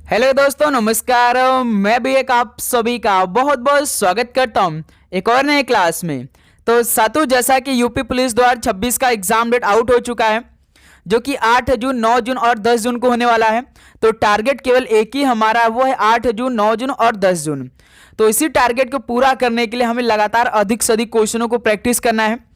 Hello दोस्तों, नमस्कार। मैं भी एक आप सभी का बहुत बहुत स्वागत करता हूं एक और नए क्लास में। तो साथियों, जैसा कि यूपी पुलिस 2026 का एग्जाम डेट आउट हो चुका है, जो कि 8 जून, 9 जून और 10 जून को होने वाला है। तो टारगेट केवल एक ही हमारा, वो है 8 जून, 9 जून और 10 जून। तो इसी टारगेट को पूरा करने के लिए हमें लगातार अधिक से अधिक क्वेश्चनों को प्रैक्टिस करना है।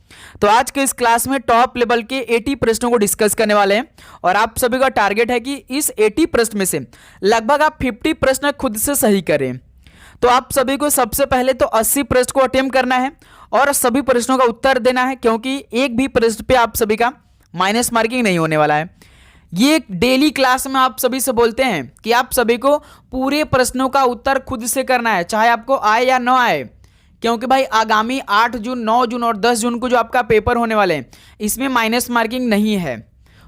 तो आज के इस क्लास में टॉप लेवल के 80 प्रश्नों को डिस्कस करने वाले हैं और आप सभी का टारगेट है कि इस 80 प्रश्न में से लगभग आप 50 प्रश्न खुद से सही करें। तो आप सभी को सबसे पहले तो 80 प्रश्न को अटेम्प्ट करना है और सभी प्रश्नों का उत्तर देना है, क्योंकि एक भी प्रश्न पे आप सभी का माइनस मार्किंग नहीं होने वाला है। ये एक डेली क्लास में आप सभी से बोलते हैं कि आप सभी को पूरे प्रश्नों का उत्तर खुद से करना है, चाहे आपको आए या ना आए, क्योंकि भाई आगामी 8 जून, 9 जून और 10 जून को जो आपका पेपर होने वाले हैं, इसमें माइनस मार्किंग नहीं है।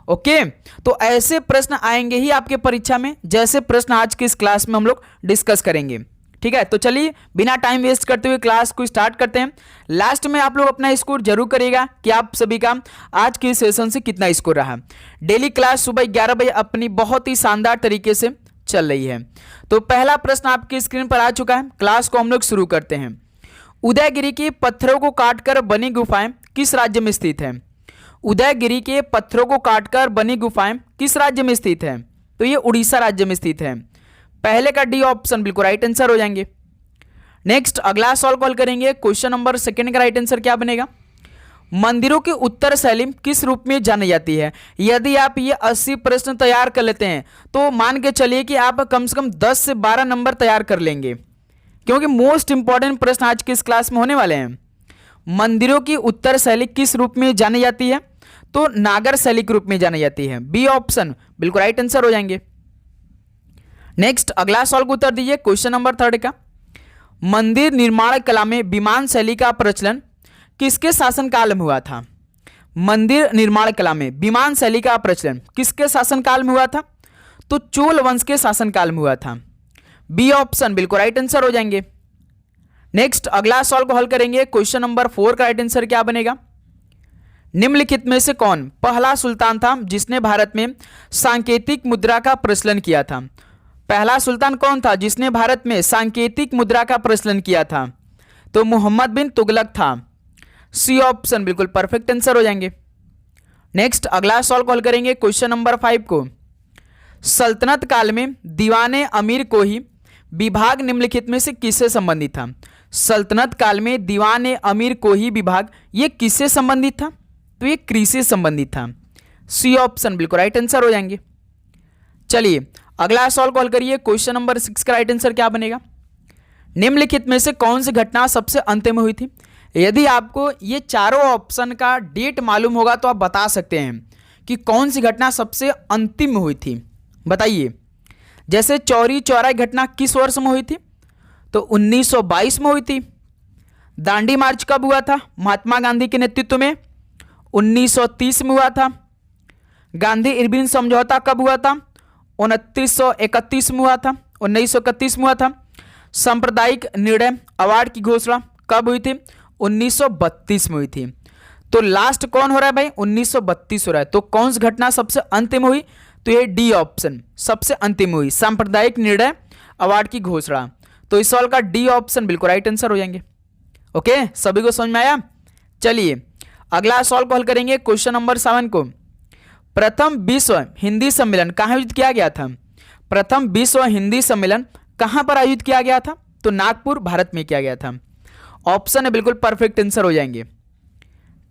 ओके, तो ऐसे प्रश्न आएंगे ही आपके परीक्षा में, जैसे प्रश्न आज की इस क्लास में हम लोग डिस्कस करेंगे। ठीक है, तो चलिए बिना टाइम वेस्ट करते हुए क्लास को स्टार्ट करते हैं। लास्ट में आप लोग अपना स्कोर जरूर करिएगा कि आप सभी का आज के सेशन से कितना स्कोर रहा। डेली क्लास सुबह 11 बजे अपनी बहुत ही शानदार तरीके से चल रही है। तो पहला प्रश्न आपकी स्क्रीन पर आ चुका है। क्लास को हम लोग शुरू करते हैं। उदयगिरी के पत्थरों को काटकर बनी गुफाएं किस राज्य में स्थित है? उदयगिरी के पत्थरों को काटकर बनी गुफाएं किस राज्य में स्थित है? तो ये उड़ीसा राज्य में स्थित है। पहले का डी ऑप्शन बिल्कुल राइट आंसर हो जाएंगे। नेक्स्ट अगला सवाल कॉल करेंगे। क्वेश्चन नंबर सेकंड का राइट आंसर क्या बनेगा? मंदिरों की उत्तर शैली किस रूप में जानी जाती है? यदि आप ये 80 प्रश्न तैयार कर लेते हैं तो मान के चलिए कि आप कम से कम 10 से 12 नंबर तैयार कर लेंगे, क्योंकि मोस्ट इंपॉर्टेंट प्रश्न आज के इस क्लास में होने वाले हैं। मंदिरों की उत्तर शैली किस रूप में जानी जाती है? तो नागर शैली के रूप में जानी जाती है। बी ऑप्शन बिल्कुल राइट आंसर हो जाएंगे। नेक्स्ट अगला सवाल को उत्तर दीजिए। क्वेश्चन नंबर थर्ड का, मंदिर निर्माण कला में विमान शैली का प्रचलन किसके शासनकाल में हुआ था? मंदिर निर्माण कला में विमान शैली का प्रचलन किसके शासनकाल में हुआ था? तो चोल वंश के शासनकाल में हुआ था। बी ऑप्शन बिल्कुल राइट आंसर हो जाएंगे। नेक्स्ट अगला सवाल को हल करेंगे। क्वेश्चन नंबर 4 का राइट आंसर क्या बनेगा? निम्नलिखित में से कौन पहला सुल्तान था जिसने भारत में सांकेतिक मुद्रा का प्रचलन किया था? पहला सुल्तान कौन था जिसने भारत में सांकेतिक मुद्रा का प्रचलन किया था? तो मोहम्मद बिन तुगलक था। सी ऑप्शन बिल्कुल परफेक्ट आंसर हो जाएंगे। नेक्स्ट अगला सवाल को हल करेंगे। क्वेश्चन नंबर 5 को, सल्तनत काल में दीवाने अमीर को ही विभाग निम्नलिखित में से किससे संबंधित था? सल्तनत काल में दीवाने अमीर को ही विभाग, ये किससे संबंधित था? तो ये कृषि से संबंधित था। सी ऑप्शन बिल्कुल राइट आंसर हो जाएंगे। चलिए अगला सवाल कॉल करिए। क्वेश्चन नंबर 6 का राइट आंसर क्या बनेगा? निम्नलिखित में से कौन सी घटना सबसे अंत में हुई थी? यदि आपको ये चारों ऑप्शन का डेट मालूम होगा तो आप बता सकते हैं कि कौन सी घटना सबसे अंतिम में हुई थी। बताइए। जैसे चौरी चौराही घटना किस वर्ष में हुई थी? तो 1922 में हुई थी। दांडी मार्च कब हुआ था? महात्मा गांधी के नेतृत्व में 1930 में हुआ था। गांधी इरविन समझौता कब हुआ था? 2931 में हुआ था। 1931 में हुआ था। सांप्रदायिक निर्णय अवार्ड की घोषणा कब हुई थी? 1932 में हुई थी। तो लास्ट कौन हो रहा है भाई? 1932 हो रहा है। तो कौन सी घटना सबसे अंतिम हुई? तो ये डी ऑप्शन सबसे अंतिम हुई, सांप्रदायिक निर्णय अवार्ड की घोषणा। तो इस सवाल का डी ऑप्शन बिल्कुल राइट आंसर हो जाएंगे। ओके, सभी को समझ में आया? चलिए अगला सवाल को हल करेंगे। क्वेश्चन नंबर 7 को, प्रथम विश्व हिंदी सम्मेलन कहाँ आयोजित किया गया था? प्रथम विश्व हिंदी सम्मेलन कहाँ पर आयोजित किया गया था? तो नागपुर, भारत में किया गया था। ऑप्शन है बिल्कुल परफेक्ट आंसर हो जाएंगे।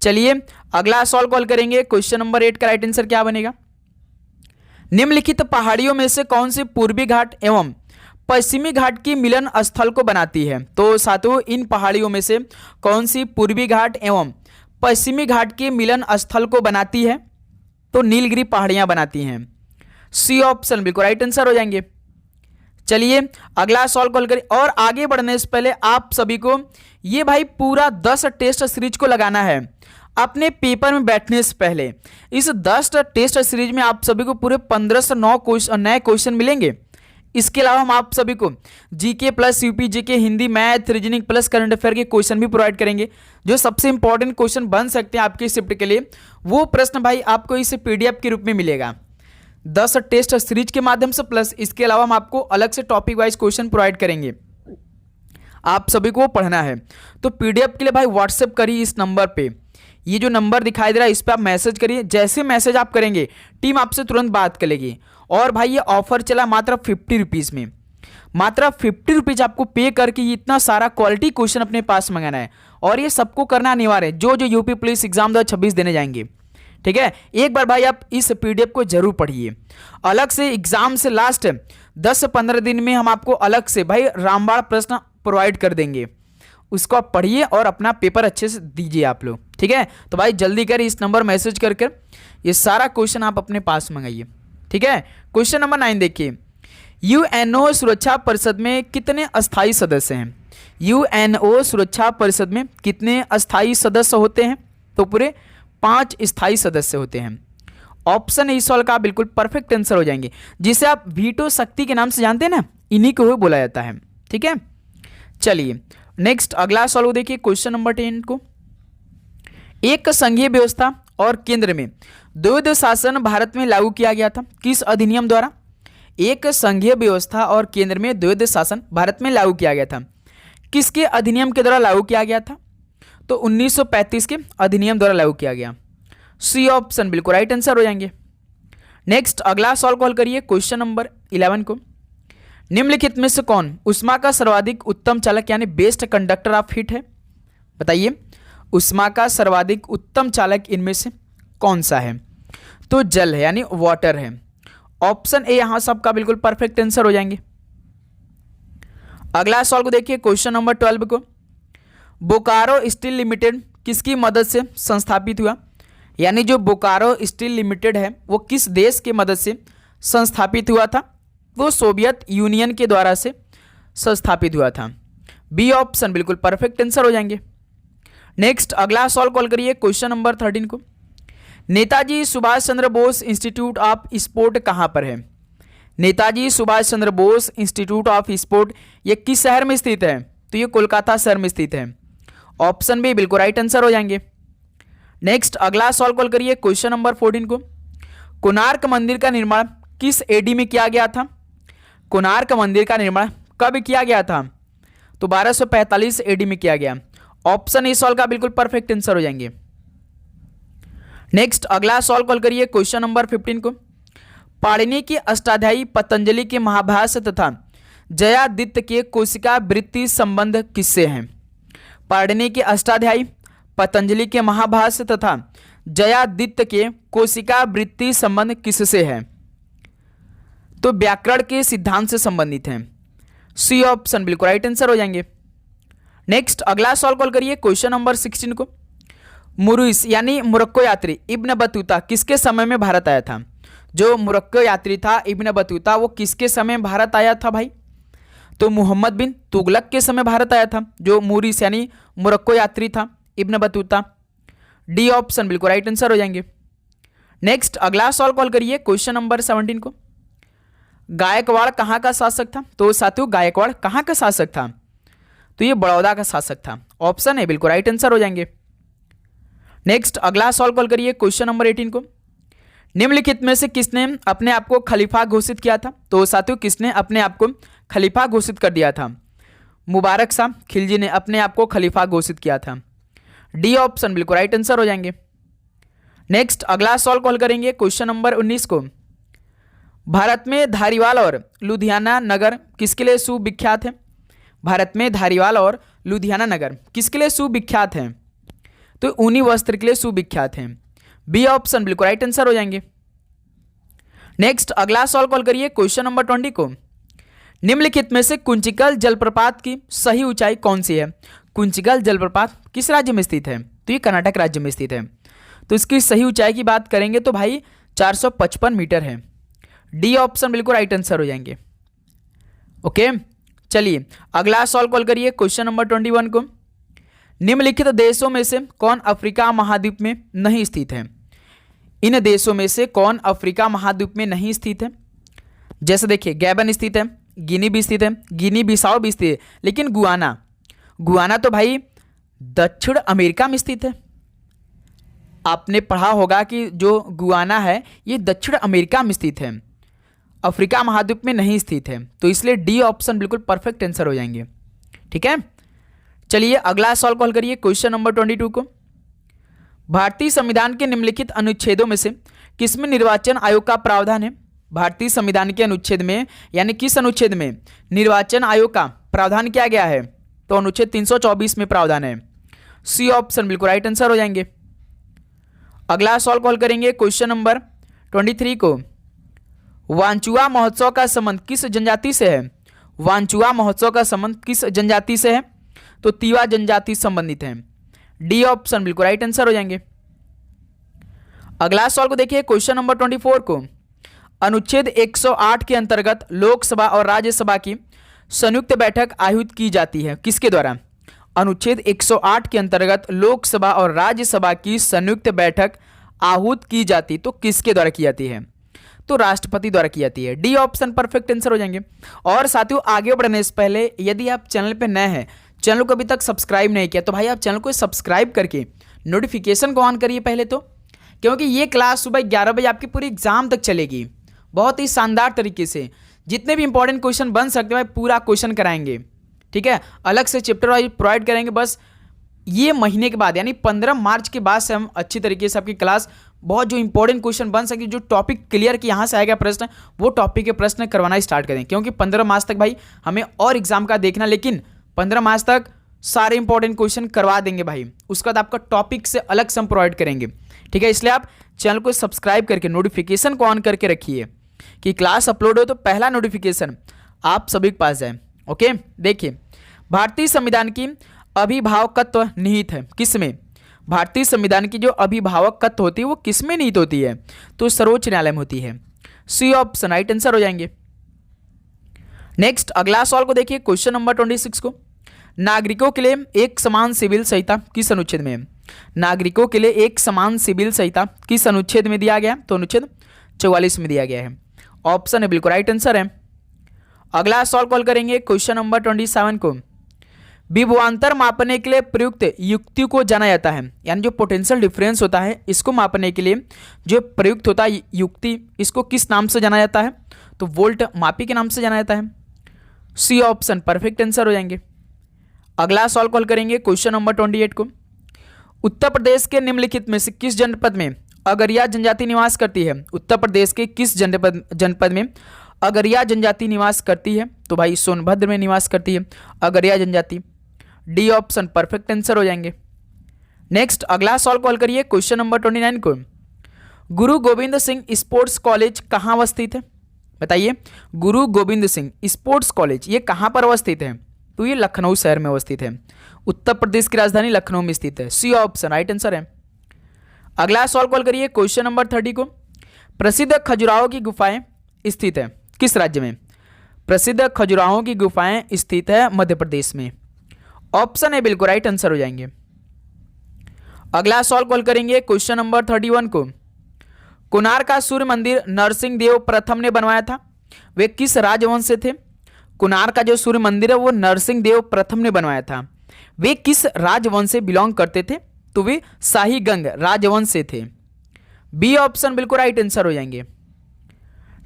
चलिए अगला सवाल को हल करेंगे। क्वेश्चन नंबर 8 का राइट आंसर क्या बनेगा? निम्नलिखित पहाड़ियों में से कौन सी पूर्वी घाट एवं पश्चिमी घाट की मिलन स्थल को बनाती है? तो साथियों, इन पहाड़ियों में से कौन सी पूर्वी घाट एवं पश्चिमी घाट के मिलन स्थल को बनाती है? तो नीलगिरी पहाड़ियां बनाती हैं। सी ऑप्शन बिल्कुल राइट आंसर हो जाएंगे। चलिए अगला सवाल कॉल करें। और आगे बढ़ने से पहले आप सभी को ये भाई पूरा 10 टेस्ट सीरीज को लगाना है अपने पेपर में बैठने से पहले। इस 10 टेस्ट सीरीज में आप सभी को पूरे 15 से 9 नए क्वेश्चन मिलेंगे। इसके अलावा हम आप सभी को GK plus UP GK, Hindi, math, reasoning plus current affair के क्वेश्चन भी प्रोवाइड करेंगे। जो सबसे इंपॉर्टेंट क्वेश्चन बन सकते हैं आपके शिफ्ट के लिए, वो प्रश्न भाई आपको इस पीडीएफ के रूप में मिलेगा। 10 टेस्ट सीरीज के माध्यम से, प्लस इसके अलावा हम आपको अलग से टॉपिक वाइज क्वेश्चन प्रोवाइड करेंगे, आप सभी को पढ़ना है। तो पीडीएफ के लिए भाई व्हाट्सएप करिए इस नंबर पे, ये जो नंबर दिखाई दे रहा है इस पर आप मैसेज करिए। जैसे मैसेज आप करेंगे टीम आपसे तुरंत बात करेगी। और भाई ये ऑफर चला मात्र 50 रुपीज़ में, मात्र 50 रुपीज़ आपको पे करके ये इतना सारा क्वालिटी क्वेश्चन अपने पास मंगाना है। और ये सबको करना अनिवार्य है जो जो यूपी पुलिस एग्जाम 2026 देने जाएंगे। ठीक है, एक बार भाई आप इस पीडीएफ को जरूर पढ़िए। अलग से एग्जाम से लास्ट 10 से 15 दिन में हम आपको अलग से भाई रामबाण प्रश्न प्रोवाइड कर देंगे, उसको आप पढ़िए और अपना पेपर अच्छे से दीजिए आप लोग। ठीक है, तो भाई जल्दी करिए, इस नंबर मैसेज करके ये सारा क्वेश्चन आप अपने पास मंगाइए। ठीक है, क्वेश्चन नंबर 9 देखिए, यूएनओ सुरक्षा परिषद में कितने अस्थायी सदस्य हैं? यूएनओ सुरक्षा परिषद में कितने अस्थायी सदस्य होते हैं? तो पूरे 5 स्थायी सदस्य होते हैं। ऑप्शन इस सवाल का बिल्कुल परफेक्ट आंसर हो जाएंगे, जिसे आप वीटो शक्ति के नाम से जानते हैं ना, इन्हीं को ही बोला जाता है। ठीक है, चलिए नेक्स्ट अगला सवाल देखिए, क्वेश्चन नंबर 10 को, एक संघीय व्यवस्था और केंद्र में द्वैध शासन भारत में लागू किया गया था, किस अधिनियम द्वारा? एक संघीय व्यवस्था और केंद्र में द्वैध शासन भारत में लागू किया गया था, किसके अधिनियम के द्वारा लागू किया गया था? तो 1935 के अधिनियम द्वारा लागू किया गया। सी ऑप्शन बिल्कुल राइट आंसर हो जाएंगे। नेक्स्ट अगला सवाल को हल करिए, क्वेश्चन नंबर 11 को, निम्नलिखित में से कौन उष्मा का सर्वाधिक उत्तम चालक यानी बेस्ट कंडक्टर ऑफ हीट है? बताइए, उष्मा का सर्वाधिक उत्तम चालक इनमें से कौन सा है? तो जल है यानी वाटर है। ऑप्शन ए यहां सबका बिल्कुल परफेक्ट आंसर हो जाएंगे। अगला सवाल को देखिए, क्वेश्चन नंबर 12 को, बोकारो स्टील लिमिटेड किसकी मदद से संस्थापित हुआ? यानी जो बोकारो स्टील लिमिटेड है वो किस देश की मदद से संस्थापित हुआ था? वो सोवियत यूनियन के द्वारा से संस्थापित हुआ था। बी ऑप्शन बिल्कुल परफेक्ट आंसर हो जाएंगे। नेक्स्ट अगला सवाल कॉल करिए, क्वेश्चन नंबर 13 को, Netaji Subhash Chandra Bose institute of sport कहाँ पर है? Netaji Subhash Chandra Bose institute of sport ये किस शहर में स्थित है? तो ये कोलकाता शहर में स्थित है। ऑप्शन बी बिल्कुल राइट आंसर हो जाएंगे। नेक्स्ट अगला सवाल कॉल करिए, क्वेश्चन नंबर 14 को, कोणार्क मंदिर का निर्माण किस एडी में किया गया था? कोणार्क मंदिर का निर्माण कब किया गया था? तो 1245 एडी में किया गया। ऑप्शन इस सवाल का बिल्कुल परफेक्ट आंसर हो जाएंगे। नेक्स्ट अगला सवाल कॉल करिए, क्वेश्चन नंबर 15 को, पाणिनि के अष्टाध्यायी पतंजलि के महाभाष्य तथा जयादित्य के कोशिका वृत्ति संबंध किससे हैं? पाणिनि के अष्टाध्यायी, पतंजलि के महाभाष्य तथा जयादित्य के कोशिका वृत्ति संबंध किससे है? तो व्याकरण के सिद्धांत से संबंधित हैं। सी ऑप्शन बिल्कुल राइट आंसर हो जाएंगे। नेक्स्ट अगला सवाल कॉल करिए, क्वेश्चन नंबर 16 को, मुरुइस यानी मोरक्को यात्री इब्न बतूता किसके समय में भारत आया था? जो मोरक्को यात्री था इब्न बतूता वो किसके समय में भारत आया था भाई? तो मोहम्मद बिन तुगलक के समय भारत आया था जो मुरुइस यानी मोरक्को यात्री था इब्न बतूता। डी ऑप्शन बिल्कुल राइट आंसर हो जाएंगे। नेक्स्ट अगला सवाल कॉल करिए, क्वेश्चन नंबर 17 को, गायकवाड़ कहाँ का शासक था? तो साथियों गायकवाड़ कहाँ का शासक था? तो ये बड़ौदा का शासक था। ऑप्शन है बिल्कुल राइट आंसर हो जाएंगे। नेक्स्ट अगला सवाल कॉल करिए, क्वेश्चन नंबर 18 को, निम्नलिखित में से किसने अपने आप को खलीफा घोषित किया था? तो साथियों किसने अपने आप को खलीफा घोषित कर दिया था? मुबारक शाह खिलजी ने अपने आप को खलीफा घोषित किया था। डी ऑप्शन बिल्कुल राइट आंसर हो जाएंगे। नेक्स्ट अगला सवाल कॉल करेंगे, क्वेश्चन नंबर 19 को, भारत में धारीवाल और लुधियाना नगर किसके लिए सुविख्यात है? भारत में धारीवाल और लुधियाना नगर किसके लिए सुविख्यात हैं? तो ऊनी वस्त्र के लिए सुविख्यात हैं। बी ऑप्शन बिल्कुल राइट आंसर हो जाएंगे। नेक्स्ट अगला सवाल कॉल करिए, क्वेश्चन नंबर 20 को, निम्नलिखित में से कुंचिकल जलप्रपात की सही ऊंचाई कौन सी है? कुंचिकल जलप्रपात किस राज्य में स्थित है? तो ये कर्नाटक राज्य में स्थित है। तो इसकी सही ऊंचाई की बात करेंगे तो भाई 455 मीटर है। डी ऑप्शन बिल्कुल राइट आंसर हो जाएंगे। ओके, चलिए अगला सवाल कॉल करिए, क्वेश्चन नंबर 21 को, निम्नलिखित देशों में से कौन अफ्रीका महाद्वीप में नहीं स्थित है? इन देशों में से कौन अफ्रीका महाद्वीप में नहीं स्थित है? जैसे देखिए गैबन स्थित है, गिनी भी स्थित है, गिनी बिसाओ भी स्थित है, लेकिन गुआना तो भाई दक्षिण अमेरिका में स्थित है। आपने पढ़ा होगा कि जो गुयाना है ये दक्षिण अमेरिका में स्थित है, अफ्रीका महाद्वीप में नहीं स्थित है, तो इसलिए डी ऑप्शन बिल्कुल परफेक्ट आंसर हो जाएंगे। ठीक है, चलिए अगला सवाल कॉल करिए क्वेश्चन नंबर 22 को। भारतीय संविधान के निम्नलिखित अनुच्छेदों में से किसमें निर्वाचन आयोग का प्रावधान है? भारतीय संविधान के अनुच्छेद में यानी किस अनुच्छेद में निर्वाचन आयोग का प्रावधान किया गया है? तो अनुच्छेद 324 में प्रावधान है। सी ऑप्शन बिल्कुल राइट आंसर हो जाएंगे। अगला सवाल कॉल करेंगे क्वेश्चन नंबर 23 को। वांचुआ महोत्सव का संबंध किस जनजाति से है? वांचुआ महोत्सव का संबंध किस जनजाति से है? तो तीवा जनजाति संबंधित है। डी ऑप्शन बिल्कुल राइट आंसर हो जाएंगे। अगला सवाल को देखिए क्वेश्चन नंबर 24 को। अनुच्छेद 108 के अंतर्गत लोकसभा और राज्यसभा की संयुक्त बैठक आयोजित की जाती है किसके द्वारा? अनुच्छेद 108 के अंतर्गत लोकसभा और राज्यसभा की संयुक्त बैठक आहूत की जाती तो किसके द्वारा की जाती है? तो राष्ट्रपति द्वारा की जाती है। डी ऑप्शन परफेक्ट आंसर हो जाएंगे। और साथियों आगे बढ़ने से पहले यदि आप चैनल पर नए हैं, चैनल को अभी तक सब्सक्राइब नहीं किया, तो भाई आप चैनल को सब्सक्राइब करके नोटिफिकेशन को ऑन करिए पहले तो, क्योंकि ये क्लास सुबह 11 बजे आपकी पूरी एग्जाम तक चलेगी बहुत ही शानदार तरीके से। जितने भी इंपॉर्टेंट क्वेश्चन बन सकते हैं भाई पूरा क्वेश्चन कराएंगे। ठीक है, अलग से चैप्टर वाइज प्रोवाइड करेंगे। बस ये महीने के बाद यानी 15 मार्च के बाद से हम अच्छी तरीके से आपकी क्लास बहुत जो इंपॉर्टेंट क्वेश्चन बन सके, जो टॉपिक क्लियर कि यहाँ से आएगा प्रश्न, वो टॉपिक के प्रश्न करवाना स्टार्ट करें। क्योंकि 15 मार्च तक भाई हमें और एग्जाम का देखना, लेकिन 15 मार्च तक सारे इंपॉर्टेंट क्वेश्चन करवा देंगे भाई। उसके बाद आपका टॉपिक से अलग से हम प्रोवाइड करेंगे। ठीक है, इसलिए आप चैनल को सब्सक्राइब करके नोटिफिकेशन को ऑन करके रखिए कि क्लास अपलोड हो तो पहला नोटिफिकेशन आप सभी के पास जाए। ओके, देखिए भारतीय संविधान की अभिभावकत्व निहित है किसमें? भारतीय संविधान की जो अभिभावकत्व होती है वो किसमें निहित होती है? तो सर्वोच्च न्यायालय में होती है। सी ऑप्शन राइट आंसर हो जाएंगे। नेक्स्ट अगला सवाल को देखिए क्वेश्चन नंबर 26 को। नागरिकों के लिए एक समान सिविल संहिता किस अनुच्छेद में है? नागरिकों के लिए एक समान सिविल संहिता किस अनुच्छेद में दिया गया? तो अनुच्छेद 44 में दिया गया है। ऑप्शन है बिल्कुल राइट आंसर है। अगला सवाल कॉल करेंगे क्वेश्चन नंबर 27 को। विभवांतर मापने के लिए प्रयुक्त युक्ति को जाना जाता है, यानी जो पोटेंशियल डिफरेंस होता है इसको मापने के लिए जो प्रयुक्त होता है युक्ति, इसको किस नाम से जाना जाता है? तो वोल्ट मापी के नाम से जाना जाता है। सी ऑप्शन परफेक्ट आंसर हो जाएंगे। अगला सवाल कॉल करेंगे क्वेश्चन नंबर 28 को। उत्तर प्रदेश के निम्नलिखित में से किस जनपद में अगरिया जनजाति निवास करती है? उत्तर प्रदेश के किस जनपद में अगरिया जनजाति निवास करती है? तो भाई सोनभद्र में निवास करती है अगरिया जनजाति। डी ऑप्शन परफेक्ट आंसर हो जाएंगे। नेक्स्ट अगला सवाल कॉल करिए क्वेश्चन नंबर 29 को। गुरु गोविंद सिंह स्पोर्ट्स कॉलेज कहाँ अवस्थित है? बताइए, गुरु गोविंद सिंह स्पोर्ट्स कॉलेज ये कहाँ पर अवस्थित है? तो ये लखनऊ शहर में अवस्थित है। उत्तर प्रदेश की राजधानी लखनऊ में स्थित है। सी ऑप्शन राइट आंसर है। अगला सवाल कॉल करिए क्वेश्चन नंबर 30 को। प्रसिद्ध खजुराहो की गुफाएं स्थित है किस राज्य में? प्रसिद्ध खजुराहो की गुफाएं स्थित है मध्य प्रदेश में। ऑप्शन है बिल्कुल राइट आंसर हो जाएंगे। अगला सवाल कॉल करेंगे क्वेश्चन नंबर 31 को। कोणार्क का सूर्य मंदिर नरसिंह देव प्रथम ने बनवाया था, वे किस राजवंश से थे? कोणार्क का जो सूर्य मंदिर है वो नरसिंह देव प्रथम ने बनवाया था। वे किस राजवंश से बिलोंग करते थे? तो वे शाही गंग राजवंश से थे। बी ऑप्शन बिल्कुल राइट आंसर हो जाएंगे।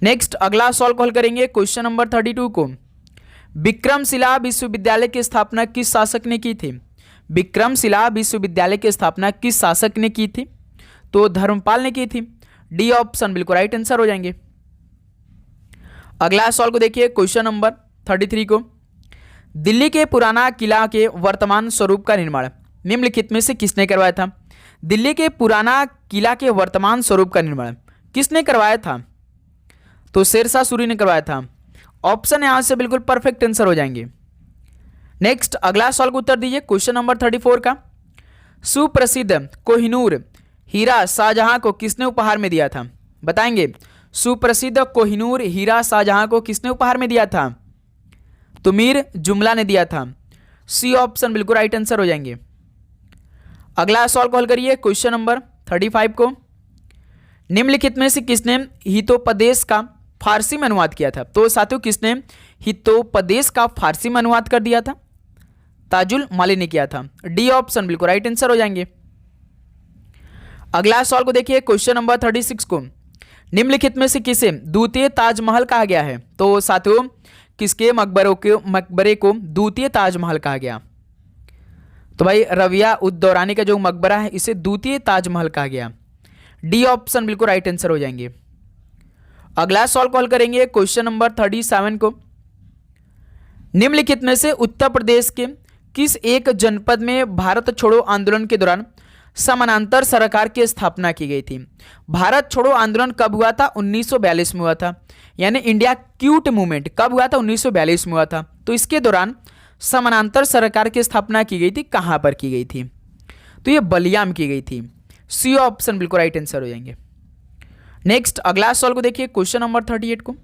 नेक्स्ट अगला सवाल कॉल करेंगे क्वेश्चन नंबर 32 को। विक्रमशिला विश्वविद्यालय की स्थापना किस शासक ने की थी? विक्रमशिला विश्वविद्यालय की स्थापना किस शासक ने की थी? तो धर्मपाल ने की थी। डी ऑप्शन बिल्कुल राइट आंसर हो जाएंगे। अगला सवाल को देखिए क्वेश्चन नंबर 33 को। दिल्ली के पुराना किला के वर्तमान स्वरूप का निर्माण निम्नलिखित में से किसने करवाया था? दिल्ली के पुराना किला के वर्तमान स्वरूप का निर्माण किसने करवाया था? तो शेरशाह सूरी ने करवाया था। ऑप्शन यहां से बिल्कुल परफेक्ट आंसर हो जाएंगे। नेक्स्ट अगला सवाल को उत्तर दीजिए क्वेश्चन नंबर 34 का। सुप्रसिद्ध कोहिनूर हीरा शाहजहां को किसने उपहार में दिया था? बताएंगे, सुप्रसिद्ध कोहिनूर हीरा शाहजहां को किसने उपहार में दिया था? तो मीर जुमला ने दिया था। सी ऑप्शन बिल्कुल राइट आंसर हो जाएंगे। अगला सवाल कॉल करिए क्वेश्चन नंबर 35 को। निम्नलिखित में से किसने हितोपदेश का फारसी में अनुवाद किया था? तो साथियों किसने हितोपदेश का फारसी में अनुवाद कर दिया था? ताजुल माली ने किया था। डी ऑप्शन बिल्कुल राइट आंसर हो जाएंगे। अगला सवाल को देखिए, क्वेश्चन नंबर 36 को, निम्नलिखित में से किसे द्वितीय ताजमहल कहा गया है? तो साथियों, किसके मकबरे को द्वितीय ताजमहल कहा गया? तो भाई रबिया उद दौरानी का जो मकबरा है इसे द्वितीय ताजमहल कहा गया। डी ऑप्शन बिल्कुल राइट आंसर हो जाएंगे। अगला सवाल कॉल करेंगे, क्वेश्चन नंबर 37 को, निम्नलिखित में से उत्तर प्रदेश के किस एक जनपद में भारत छोड़ो आंदोलन के दौरान समानांतर सरकार की स्थापना की गई थी? भारत छोड़ो आंदोलन कब हुआ था? 1942 में हुआ था। यानी इंडिया क्यूट मूवमेंट कब हुआ था? 1942 में हुआ था। तो इसके दौरान समानांतर सरकार की स्थापना की गई थी, कहां पर की गई थी? तो ये बलिया में की गई थी। सी ऑप्शन बिल्कुल राइट आंसर हो जाएंगे। नेक्स्ट अगला सवाल को देखिए, क्वेश्चन नंबर 38 को,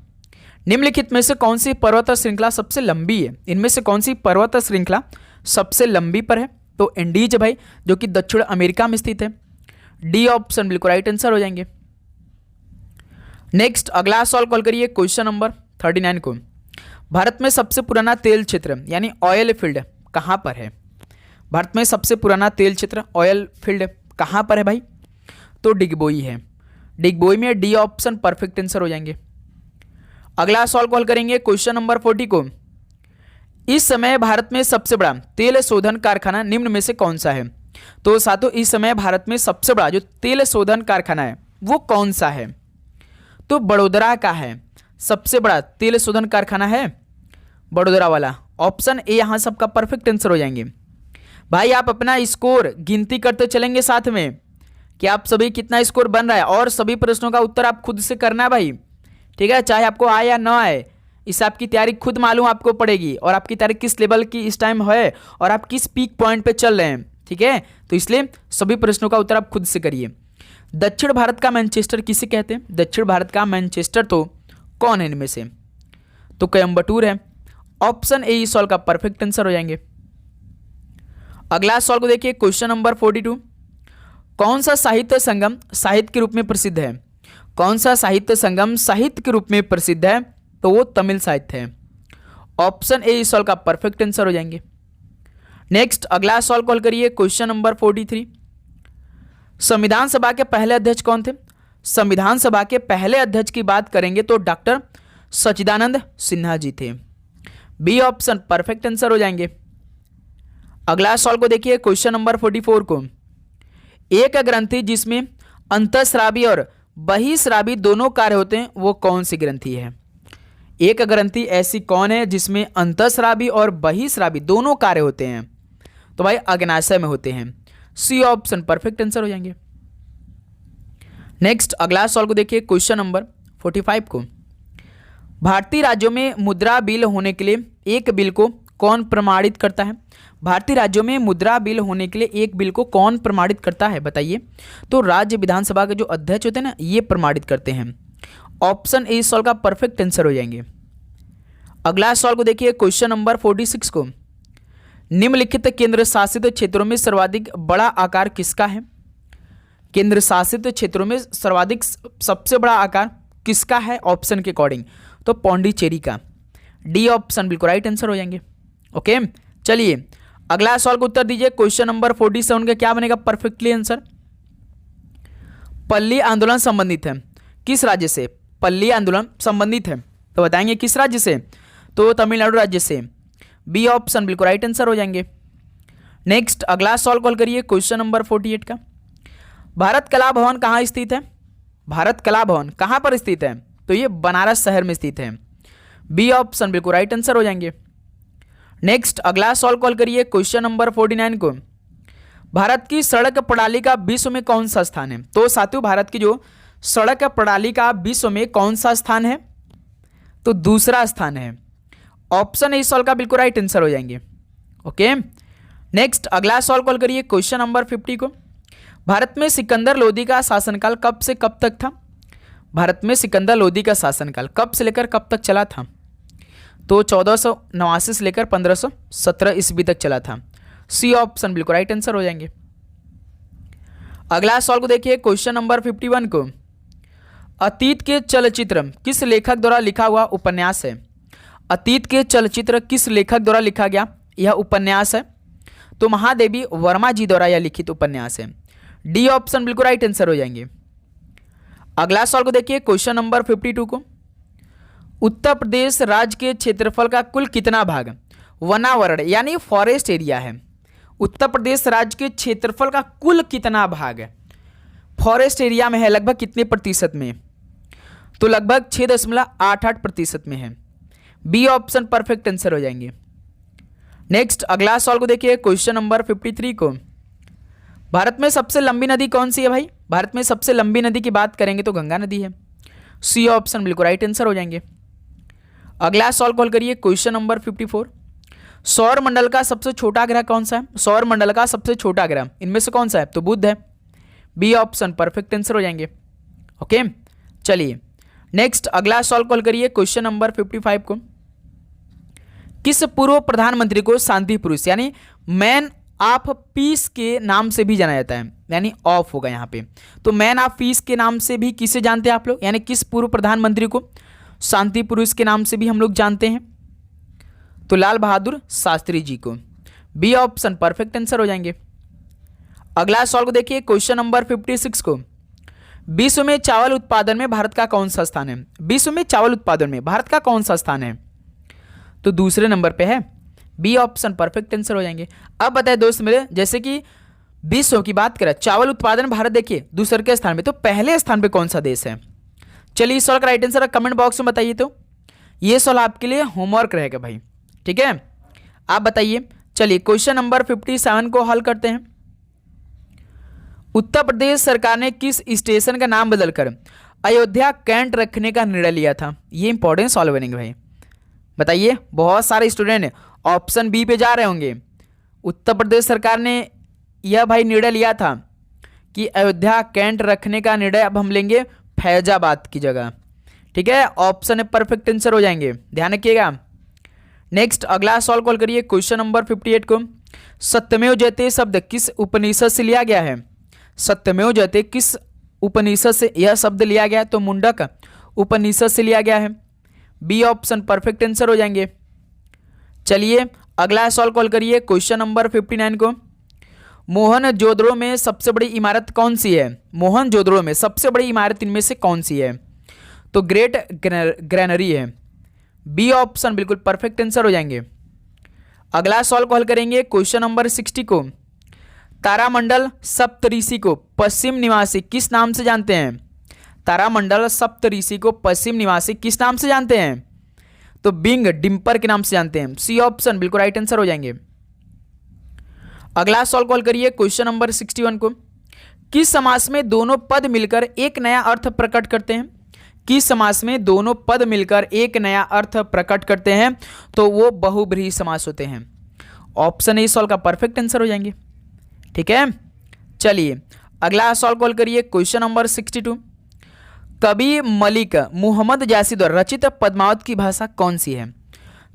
निम्नलिखित में से कौन सी पर्वत श्रृंखला सबसे लंबी है? इनमें से कौन सी पर्वत श्रृंखला सबसे लंबी पर है? तो एंडीज भाई, जो कि दक्षिण अमेरिका में स्थित है। डी ऑप्शन बिल्कुल राइट आंसर हो जाएंगे। नेक्स्ट अगला सवाल कॉल करिए, क्वेश्चन नंबर 39 को, भारत में सबसे पुराना तेल क्षेत्र यानी ऑयल फील्ड कहां पर है? भारत में सबसे पुराना तेल क्षेत्र ऑयल फील्ड कहां पर है भाई? तो डिगबोई है। डिगबोई में डी ऑप्शन परफेक्ट आंसर हो जाएंगे। अगला सवाल कॉल करेंगे, क्वेश्चन नंबर 40 को, इस समय भारत में सबसे बड़ा तेल शोधन कारखाना निम्न में से कौन सा है? तो साथियों, इस समय भारत में सबसे बड़ा जो तेल शोधन कारखाना है वो कौन सा है? तो बड़ोदरा का है। सबसे बड़ा तेल शोधन कारखाना है बड़ोदरा वाला। ऑप्शन ए यहां सबका परफेक्ट आंसर हो जाएंगे। भाई आप अपना स्कोर गिनती करते चलेंगे साथ में कि आप सभी कितना स्कोर बन रहा है, और सभी प्रश्नों का उत्तर आप खुद से करना है भाई, ठीक है? चाहे आपको आए या ना आए, इस आपकी तैयारी खुद मालूम आपको पड़ेगी, और आपकी तैयारी किस लेवल की इस टाइम है और आप किस पीक पॉइंट पे चल रहे हैं, ठीक है? तो इसलिए सभी प्रश्नों का उत्तर आप खुद से करिए। दक्षिण भारत का मैनचेस्टर किसे कहते हैं? दक्षिण भारत का मैनचेस्टर तो कौन है इनमें से? तो कोयम्बटूर है। ऑप्शन ए इस सवाल का परफेक्ट आंसर हो जाएंगे। अगला सवाल को देखिए, क्वेश्चन नंबर 42, कौन सा साहित्य संगम साहित्य के रूप में प्रसिद्ध है? कौन सा साहित्य संगम साहित्य के रूप में प्रसिद्ध है? तो वो तमिल साहित्य है। ऑप्शन ए इस सवाल का परफेक्ट आंसर हो जाएंगे। नेक्स्ट अगला सवाल कॉल करिए, क्वेश्चन नंबर 43, संविधान सभा के पहले अध्यक्ष कौन थे? संविधान सभा के पहले अध्यक्ष की बात करेंगे तो डॉक्टर सच्चिदानंद सिन्हा जी थे। बी ऑप्शन परफेक्ट आंसर हो जाएंगे। अगला सवाल को देखिए, क्वेश्चन नंबर 44 को, एक ग्रंथि जिसमें अंतःस्रावी और बहिःस्रावी दोनों कार्य होते हैं वो कौन सी ग्रंथि है? एक ग्रंथि ऐसी कौन है जिसमें अंतःस्रावी और बहिःस्रावी दोनों कार्य होते हैं? तो भाई अग्नाशय में होते हैं। सी ऑप्शन परफेक्ट आंसर हो जाएंगे। नेक्स्ट अगला सवाल को देखिए, क्वेश्चन नंबर 45 को, भारतीय राज्यों में मुद्रा बिल होने के लिए एक बिल को कौन प्रमाणित करता है? भारतीय राज्यों में मुद्रा बिल होने के लिए एक बिल को कौन प्रमाणित करता है बताइए? तो राज्य विधानसभा के जो अध्यक्ष होते हैं ना, ये प्रमाणित करते हैं। ऑप्शन ए इस सवाल का परफेक्ट आंसर हो जाएंगे। अगला सवाल को देखिए, क्वेश्चन नंबर 46 को, निम्नलिखित केंद्र शासित क्षेत्रों में सर्वाधिक बड़ा आकार किसका है? केंद्र शासित क्षेत्रों में सर्वाधिक सबसे बड़ा आकार किसका है ऑप्शन के अकॉर्डिंग? तो पौंडीचेरी का। डी ऑप्शन बिल्कुल राइट आंसर हो जाएंगे। ओके, चलिए अगला सवाल को उत्तर दीजिए। क्वेश्चन नंबर 47 का क्या बनेगा परफेक्टली आंसर? पल्ली आंदोलन संबंधित है किस राज्य से? पल्ली आंदोलन संबंधित है तो बताएंगे किस राज्य से? तो तमिलनाडु राज्य से। बी ऑप्शन बिल्कुल राइट आंसर हो जाएंगे। नेक्स्ट अगला सवाल कॉल करिए, क्वेश्चन नंबर 48 का, भारत कला भवन कहाँ स्थित है? भारत कला भवन कहाँ पर स्थित है? तो ये बनारस शहर में स्थित है। बी ऑप्शन बिल्कुल राइट आंसर हो जाएंगे। नेक्स्ट अगला सवाल कॉल करिए, क्वेश्चन नंबर 49 को, भारत की सड़क प्रणाली का विश्व में कौन सा स्थान है? तो साथियों, भारत की जो सड़क प्रणाली का विश्व में कौन सा स्थान है? तो दूसरा स्थान है। ऑप्शन इस सवाल का बिल्कुल राइट आंसर हो जाएंगे। ओके, नेक्स्ट अगला सवाल कॉल करिए, क्वेश्चन नंबर 50 को, भारत में सिकंदर लोदी का शासनकाल कब से कब तक था? भारत में सिकंदर लोदी का शासनकाल कब से लेकर कब तक चला था? तो 1489 से लेकर 1517 ईस्वी तक चला था। सी ऑप्शन बिल्कुल राइट आंसर हो जाएंगे। अगला सवाल को देखिए, क्वेश्चन नंबर 51 को, अतीत के चलचित्र किस लेखक द्वारा लिखा हुआ उपन्यास है? अतीत के चलचित्र किस लेखक द्वारा लिखा गया यह उपन्यास है? तो महादेवी वर्मा जी द्वारा यह लिखित उपन्यास है। डी ऑप्शन बिल्कुल राइट आंसर हो जाएंगे। अगला सवाल को देखिए, क्वेश्चन नंबर 52 को, उत्तर प्रदेश राज्य के क्षेत्रफल का कुल कितना भाग वनावरण यानी फॉरेस्ट एरिया है? उत्तर प्रदेश राज्य के क्षेत्रफल का कुल कितना भाग फॉरेस्ट एरिया में है, लगभग कितने प्रतिशत में? तो लगभग 6.88% में है। बी ऑप्शन परफेक्ट आंसर हो जाएंगे। नेक्स्ट अगला सवाल को देखिए, क्वेश्चन नंबर 53 को, भारत में सबसे लंबी नदी कौन सी है भाई? भारत में सबसे लंबी नदी की बात करेंगे तो गंगा नदी है। सी ऑप्शन बिल्कुल राइट आंसर हो जाएंगे। अगला सवाल कॉल करिए, क्वेश्चन नंबर 54, सौर मंडल का सबसे छोटा ग्रह कौन सा है? सौर मंडल का सबसे छोटा ग्रह इनमें से कौन सा है? तो बुध है। बी ऑप्शन परफेक्ट आंसर हो जाएंगे। ओके, चलिए नेक्स्ट अगला सवाल कॉल करिए, क्वेश्चन नंबर 55 को, किस पूर्व प्रधानमंत्री को शांति पुरुष यानी मैन ऑफ पीस के नाम से भी जाना जाता है? यानी ऑफ होगा यहाँ पे, तो मैन ऑफ पीस के नाम से भी किसे जानते हैं आप लोग? यानी किस पूर्व प्रधानमंत्री को शांति पुरुष के नाम से भी हम लोग जानते हैं? तो लाल बहादुर शास्त्री जी को। बी ऑप्शन परफेक्ट आंसर हो जाएंगे। अगला सवाल को देखिए, क्वेश्चन नंबर 56 को, विश्व में चावल उत्पादन में भारत का कौन सा स्थान है? विश्व में चावल उत्पादन में भारत का कौन सा स्थान है? तो दूसरे नंबर पे है। बी ऑप्शन परफेक्ट आंसर हो जाएंगे। अब बताए दोस्त मेरे, जैसे कि विश्व की बात करें चावल उत्पादन भारत देखिए दूसरे के स्थान पे, तो पहले स्थान पे कौन सा देश है? चलिए इस सवाल का राइट आंसर कमेंट बॉक्स में बताइए। तो ये सवाल आपके लिए होमवर्क रहेगा भाई, ठीक है, आप बताइए। चलिए क्वेश्चन नंबर 57 को हल करते हैं। उत्तर प्रदेश सरकार ने किस स्टेशन का नाम बदलकर अयोध्या कैंट रखने का निर्णय लिया था? ये इंपॉर्टेंट सवाल बनेंगे भाई, बताइए। बहुत सारे स्टूडेंट ऑप्शन बी पे जा रहे होंगे। उत्तर प्रदेश सरकार ने यह भाई निर्णय लिया था कि अयोध्या कैंट रखने का निर्णय अब हम लेंगे फैजाबाद की जगह, ठीक है। ऑप्शन ए परफेक्ट आंसर हो जाएंगे, ध्यान रखिएगा। नेक्स्ट अगला सवाल कॉल करिए, क्वेश्चन नंबर 58 को, सत्यमेव जयते शब्द किस उपनिषद से लिया गया है? सत्यमेव जयते किस उपनिषद से यह शब्द लिया गया है? तो मुंडक उपनिषद से लिया गया है। बी ऑप्शन परफेक्ट आंसर हो जाएंगे। चलिए अगला सवाल कॉल करिए, क्वेश्चन नंबर 59 को, मोहनजोदड़ो में सबसे बड़ी इमारत कौन सी है? मोहनजोदड़ो में सबसे बड़ी इमारत इनमें से कौन सी है? तो ग्रेट ग्रैनरी है। बी ऑप्शन बिल्कुल परफेक्ट आंसर हो जाएंगे। अगला सवाल कॉल करेंगे, क्वेश्चन नंबर 60 को, तारामंडल सप्तऋषि को पश्चिम निवासी किस नाम से जानते हैं? तारामंडल सप्तऋषि को पश्चिम निवासी किस नाम से जानते हैं? तो बिंग डिम्पर के नाम से जानते हैं। सी ऑप्शन बिल्कुल राइट आंसर हो जाएंगे। अगला सवाल कॉल करिए, क्वेश्चन नंबर 61 को, किस समास में दोनों पद मिलकर एक नया अर्थ प्रकट करते हैं? किस समास में दोनों पद मिलकर एक नया अर्थ प्रकट करते हैं? तो वो बहुब्रीहि समास होते हैं। ऑप्शन ए सवाल का परफेक्ट आंसर हो जाएंगे, ठीक है। चलिए अगला सवाल कॉल करिए, क्वेश्चन नंबर 62, कवि मलिक मोहम्मद जैसी द्वारा रचित पद्मावत की भाषा कौन सी है?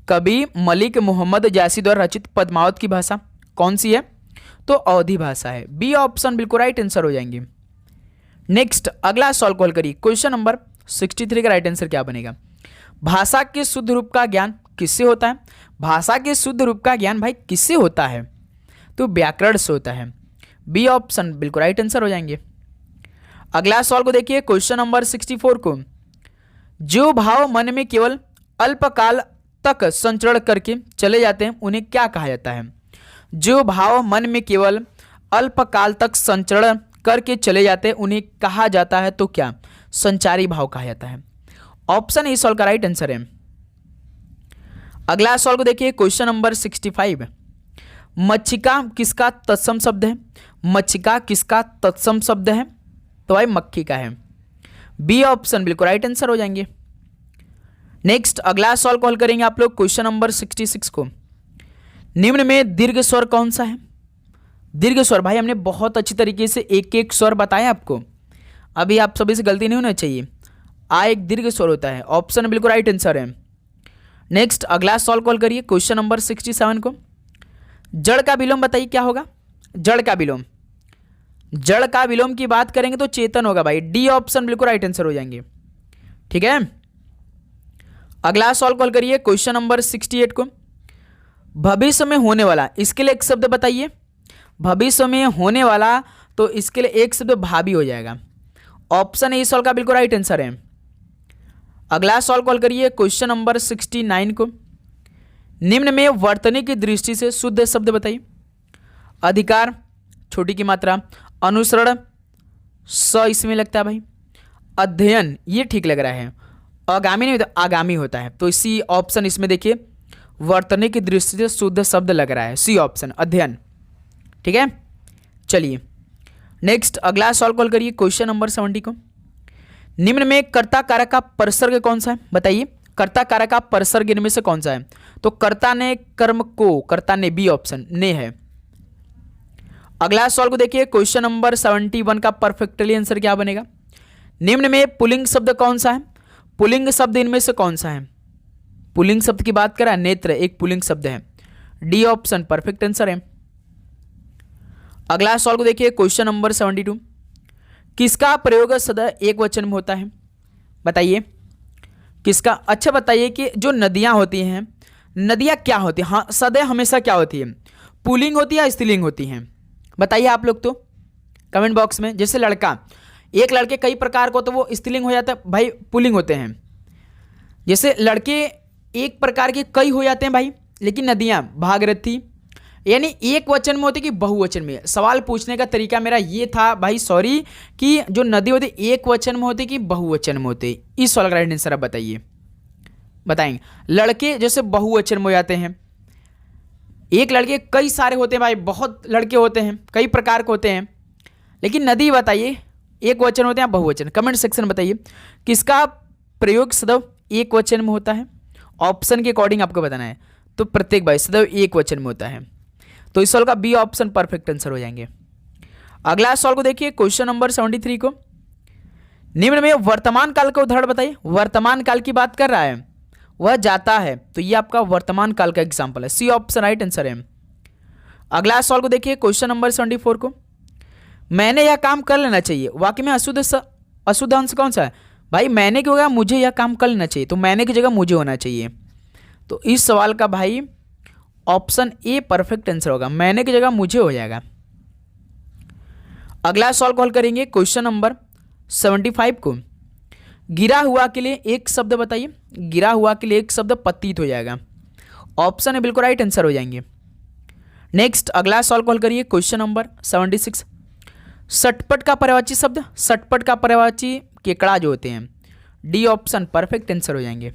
कवि मलिक मोहम्मद जैसी द्वारा रचित पद्मावत की भाषा कौन सी है? तो अवधी भाषा है। बी ऑप्शन बिल्कुल राइट आंसर हो जाएंगे। नेक्स्ट अगला सवाल कॉल करिए, क्वेश्चन नंबर 63 का राइट आंसर क्या बनेगा? भाषा के शुद्ध रूप का ज्ञान किससे होता है? भाषा के शुद्ध रूप का ज्ञान भाई किससे होता है? तो व्याकरण से होता है। बी ऑप्शन बिल्कुल राइट आंसर हो जाएंगे। अगला सवाल को देखिए, क्वेश्चन नंबर 64 को, जो भाव मन में केवल अल्पकाल तक संचरण करके चले जाते हैं उन्हें क्या कहा जाता है? जो भाव मन में केवल अल्पकाल तक संचरण करके चले जाते हैं उन्हें कहा जाता है तो क्या? संचारी भाव कहा जाता है। ऑप्शन ए सवाल का राइट आंसर है। अगला सवाल को देखिए, क्वेश्चन नंबर 65, मच्छिका किसका तत्सम शब्द है? मच्छिका किसका तत्सम शब्द है? तो भाई मक्खी का है। बी ऑप्शन बिल्कुल राइट आंसर हो जाएंगे। नेक्स्ट अगला सवाल कॉल करेंगे आप लोग, क्वेश्चन नंबर 66 को, निम्न में दीर्घ स्वर कौन सा है? दीर्घ स्वर भाई हमने बहुत अच्छी तरीके से एक एक स्वर बताया आपको, अभी आप सभी से गलती नहीं होना चाहिए। आ एक दीर्घ स्वर होता है। ऑप्शन बिल्कुल राइट आंसर है। नेक्स्ट अगला सवाल कॉल करिए, क्वेश्चन नंबर 67 को, जड़ का विलोम बताइए क्या होगा? जड़ का विलोम, जड़ का विलोम की बात करेंगे तो चेतन होगा भाई। डी ऑप्शन बिल्कुल राइट आंसर हो जाएंगे, ठीक है। अगला सवाल कॉल करिए, क्वेश्चन नंबर 68 को, भविष्य में होने वाला, इसके लिए एक शब्द बताइए। भविष्य में होने वाला तो इसके लिए एक शब्द भाभी हो जाएगा। ऑप्शन ए सॉल्व का बिल्कुल राइट आंसर है। अगला सॉल्व कॉल करिए क्वेश्चन नंबर 69 को। निम्न में वर्तनी की दृष्टि से शुद्ध शब्द बताइए। अधिकार, छोटी की मात्रा, अनुसरण, स इसमें लगता है भाई, अध्ययन ये ठीक लग रहा है, आगामी नहीं होता, आगामी होता है, तो इसी ऑप्शन इसमें देखिए वर्तनी की दृष्टि से शुद्ध शब्द लग रहा है, सी ऑप्शन अध्ययन। ठीक है, चलिए नेक्स्ट अगला सॉल्व कॉल करिए क्वेश्चन नंबर 70 को। निम्न में कर्ता कारक का परसर्ग कौन सा है बताइए। कर्ता कारक का परसर्ग इनमें से कौन सा है? तो कर्ता ने कर्म को, कर्ता ने, बी ऑप्शन ने है। अगला सॉल्व को देखिए क्वेश्चन नंबर 71 का परफेक्टली आंसर क्या बनेगा। निम्न में पुल्लिंग शब्द कौन सा है? पुल्लिंग शब्द इनमें से कौन सा है? पुल्लिंग शब्द की बात करें, नेत्र एक पुल्लिंग शब्द है, डी ऑप्शन परफेक्ट आंसर है। अगला सॉल्व को देखिए क्वेश्चन नंबर 72। किसका प्रयोग सदा एक वचन में होता है बताइए। किसका? अच्छा बताइए कि जो नदियां होती हैं, नदियां क्या होती हैं? हाँ, सदैव हमेशा क्या होती है? पुल्लिंग होती है या स्त्रीलिंग होती हैं? बताइए आप लोग तो कमेंट बॉक्स में। जैसे लड़का, एक लड़के कई प्रकार को, तो वो स्त्रीलिंग हो जाता है भाई, पुल्लिंग होते हैं। जैसे लड़के एक प्रकार के कई हो जाते हैं भाई, लेकिन नदियां भागीरथी, यानी एक वचन में होती कि बहुवचन में? सवाल पूछने का तरीका मेरा ये था भाई, सॉरी, कि जो नदी होती एक वचन में होती कि बहुवचन में होते? इस सवाल का राइट आंसर आप बताइए, बताएंगे। लड़के जैसे बहुवचन में हो जाते हैं, एक लड़के कई सारे होते हैं भाई, बहुत लड़के होते हैं, कई प्रकार के होते हैं, लेकिन नदी बताइए एक वचन होते हैं बहुवचन? कमेंट सेक्शन में बताइए किसका प्रयोग सदैव एक वचन में होता है। ऑप्शन के अकॉर्डिंग आपको बताना है, तो प्रत्येक भाई सदैव एक वचन में होता है, तो इस सवाल का बी ऑप्शन परफेक्ट आंसर हो जाएंगे। अगला सवाल को देखिए क्वेश्चन नंबर 73 को। निम्न में वर्तमान काल का उदाहरण बताइए। वर्तमान काल की बात कर रहा है, वह जाता है, तो ये आपका वर्तमान काल का एग्जाम्पल है, सी ऑप्शन राइट आंसर है। अगला सवाल को देखिए क्वेश्चन नंबर 74 को। मैंने यह काम कर लेना चाहिए, वाक्य में अशुद्ध अंश कौन सा है भाई? मैंने क्या होगा, मुझे यह काम कर लेना चाहिए, तो मैंने की जगह मुझे होना चाहिए, तो इस सवाल का भाई ऑप्शन ए परफेक्ट आंसर होगा, मैंने की जगह मुझे हो जाएगा। अगला सवाल कॉल करेंगे क्वेश्चन नंबर 75 को। गिरा हुआ के लिए एक शब्द बताइए। गिरा हुआ के लिए एक शब्द पतित हो जाएगा, ऑप्शन है बिल्कुल राइट आंसर हो जाएंगे। नेक्स्ट अगला सवाल कॉल करिए क्वेश्चन नंबर 76। सटपट का पर्यायवाची शब्द, सटपट का पर्यायवाची केकड़ा जो होते हैं, डी ऑप्शन परफेक्ट आंसर हो जाएंगे।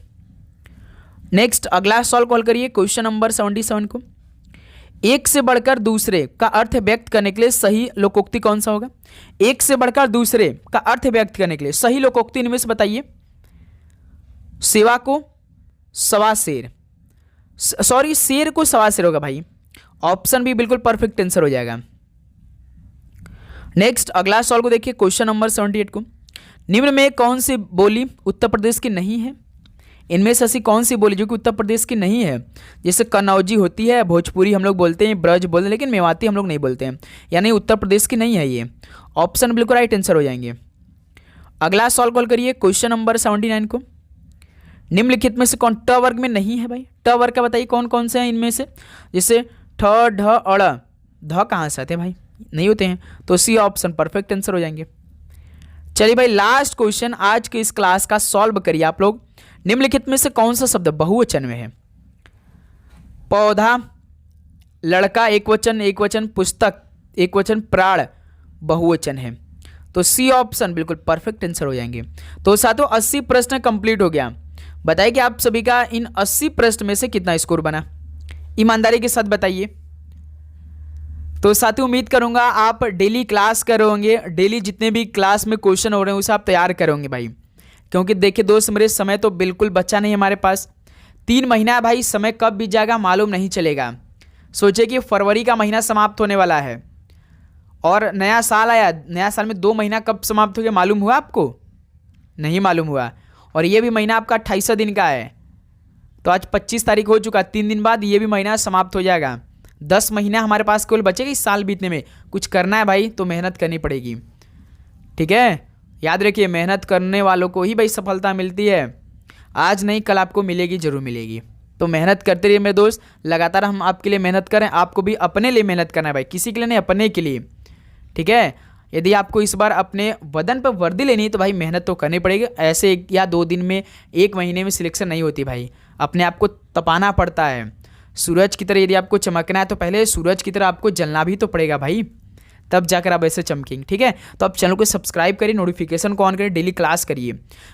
नेक्स्ट अगला सवाल कॉल करिए क्वेश्चन नंबर 77 को। एक से बढ़कर दूसरे का अर्थ व्यक्त करने के लिए सही लोकोक्ति कौन सा होगा? एक से बढ़कर दूसरे का अर्थ व्यक्त करने के लिए सही लोकोक्ति इनमें से बताइए। सेवा को सवा शेर, सॉरी शेर को सवा शेर होगा भाई, ऑप्शन भी बिल्कुल परफेक्ट आंसर हो जाएगा। नेक्स्ट अगला सवाल को देखिए क्वेश्चन नंबर 78 को। निम्न में कौन सी बोली उत्तर प्रदेश की नहीं है? इनमें से ऐसी कौन सी बोली जो कि उत्तर प्रदेश की नहीं है? जैसे कन्नौजी होती है, भोजपुरी हम लोग बोलते हैं, ब्रज बोलते हैं, लेकिन मेवाती हम लोग नहीं बोलते हैं, यानी उत्तर प्रदेश की नहीं है ये, ऑप्शन बिल्कुल राइट आंसर हो जाएंगे। अगला सवाल कॉल करिए क्वेश्चन नंबर 79 को। निम्नलिखित में से कौन ट वर्ग में नहीं है भाई? ट वर्ग का बताइए कौन कौन से हैं इनमें से? जैसे ठ, ढ, अड़, ध कहाँ से आते हैं भाई? नहीं होते हैं, तो सी ऑप्शन परफेक्ट आंसर हो जाएंगे। चलिए भाई लास्ट क्वेश्चन आज के इस क्लास का सॉल्व करिए आप लोग। निम्नलिखित में से कौन सा शब्द बहुवचन में है? पौधा, लड़का एक वचन, एक वचन, पुस्तक एक वचन, प्राण बहुवचन है, तो सी ऑप्शन बिल्कुल परफेक्ट आंसर हो जाएंगे। तो साथियों 80 प्रश्न कंप्लीट हो गया। बताइए कि आप सभी का इन 80 प्रश्न में से कितना स्कोर बना, ईमानदारी के साथ बताइए। तो साथियों उम्मीद करूंगा आप डेली क्लास करोगे, डेली जितने भी क्लास में क्वेश्चन हो रहे हैं उसे आप तैयार करोगे भाई, क्योंकि देखिए दोस्त मेरे समय तो बिल्कुल बचा नहीं हमारे पास। 3 महीना भाई, समय कब बीत जाएगा मालूम नहीं चलेगा। सोचिए कि फरवरी का महीना समाप्त होने वाला है और नया साल आया, नया साल में 2 महीना कब समाप्त हो गया मालूम हुआ आपको? नहीं मालूम हुआ। और ये भी महीना आपका 28 दिन का है, तो आज 25 तारीख हो चुका, 3 दिन बाद ये भी महीना समाप्त हो जाएगा। 10 महीना हमारे पास केवल बचेगा इस साल बीतने में। कुछ करना है भाई तो मेहनत करनी पड़ेगी, ठीक है? याद रखिए मेहनत करने वालों को ही भाई सफलता मिलती है, आज नहीं कल आपको मिलेगी, जरूर मिलेगी। तो मेहनत करते रहिए मेरे दोस्त, लगातार हम आपके लिए मेहनत करें, आपको भी अपने लिए मेहनत करना है भाई, किसी के लिए नहीं, अपने के लिए, ठीक है? यदि आपको इस बार अपने बदन पर वर्दी लेनी है तो भाई मेहनत तो करनी पड़ेगी। ऐसे 1 या 2 दिन में, 1 महीने में सिलेक्शन नहीं होती भाई, अपने आप को तपाना पड़ता है। सूरज की तरह यदि आपको चमकना है तो पहले सूरज की तरह आपको जलना भी तो पड़ेगा भाई, तब जाकर आप ऐसे चमकेंगे। ठीक है, तो आप चैनल को सब्सक्राइब करिए, नोटिफिकेशन को ऑन करिए, डेली क्लास करिए,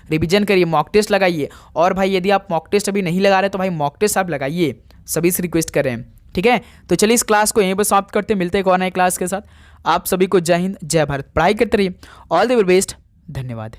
रिवीजन करिए, मॉक टेस्ट लगाइए। और भाई यदि आप मॉक टेस्ट अभी नहीं लगा रहे तो भाई मॉक टेस्ट आप लगाइए, सभी से रिक्वेस्ट कर रहे हैं। ठीक है, तो चलिए इस क्लास को यहीं पर समाप्त करते हैं, मिलते हैं एक और नए क्लास के साथ। आप सभी को जय हिंद, जय भारत, पढ़ाई करते रहिए। ऑल द वेरी बेस्ट, धन्यवाद।